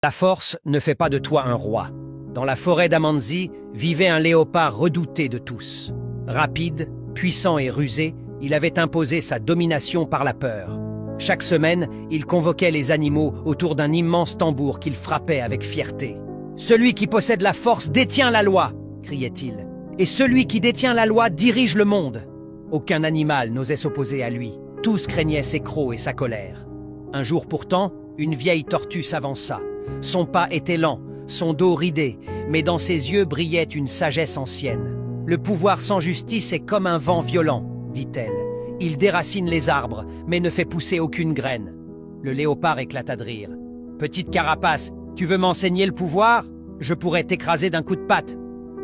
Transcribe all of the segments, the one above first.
La force ne fait pas de toi un roi. Dans la forêt d'Amanzi vivait un léopard redouté de tous. Rapide, puissant et rusé, il avait imposé sa domination par la peur. Chaque semaine, il convoquait les animaux autour d'un immense tambour qu'il frappait avec fierté. « Celui qui possède la force détient la loi !» criait-il. « Et celui qui détient la loi dirige le monde !» Aucun animal n'osait s'opposer à lui. Tous craignaient ses crocs et sa colère. Un jour pourtant, une vieille tortue s'avança. Son pas était lent, son dos ridé, mais dans ses yeux brillait une sagesse ancienne. « Le pouvoir sans justice est comme un vent violent, » dit-elle. « Il déracine les arbres, mais ne fait pousser aucune graine. » Le léopard éclata de rire. « Petite carapace, tu veux m'enseigner le pouvoir? Je pourrais t'écraser d'un coup de patte. »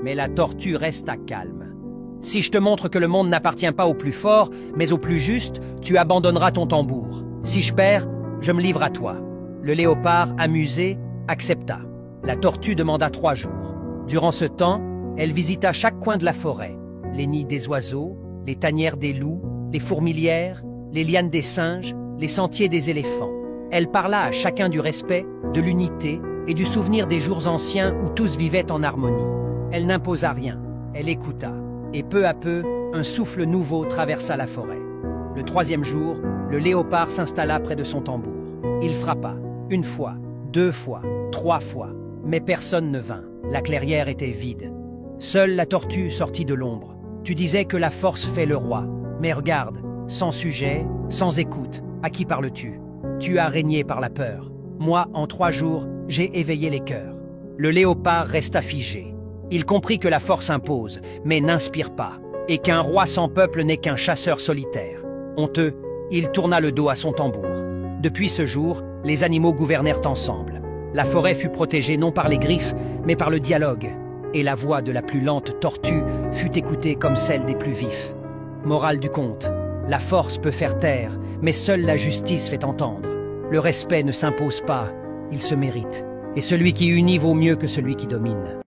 Mais la tortue resta calme. « Si je te montre que le monde n'appartient pas au plus fort, mais au plus juste, tu abandonneras ton tambour. Si je perds, je me livre à toi. » Le léopard, amusé, accepta. La tortue demanda 3 jours. Durant ce temps, elle visita chaque coin de la forêt. Les nids des oiseaux, les tanières des loups, les fourmilières, les lianes des singes, les sentiers des éléphants. Elle parla à chacun du respect, de l'unité et du souvenir des jours anciens où tous vivaient en harmonie. Elle n'imposa rien, elle écouta. Et peu à peu, un souffle nouveau traversa la forêt. Le 3e jour, le léopard s'installa près de son tambour. Il frappa, 1 fois, 2 fois, 3 fois, mais personne ne vint. La clairière était vide. Seule la tortue sortit de l'ombre. Tu disais que la force fait le roi. Mais regarde, sans sujet, sans écoute, à qui parles-tu? Tu as régné par la peur. Moi, en 3 jours, j'ai éveillé les cœurs. Le léopard resta figé. Il comprit que la force impose, mais n'inspire pas, et qu'un roi sans peuple n'est qu'un chasseur solitaire. Honteux, il tourna le dos à son tambour. Depuis ce jour, les animaux gouvernèrent ensemble. La forêt fut protégée non par les griffes, mais par le dialogue. Et la voix de la plus lente tortue fut écoutée comme celle des plus vifs. Morale du conte, la force peut faire taire, mais seule la justice fait entendre. Le respect ne s'impose pas, il se mérite. Et celui qui unit vaut mieux que celui qui domine.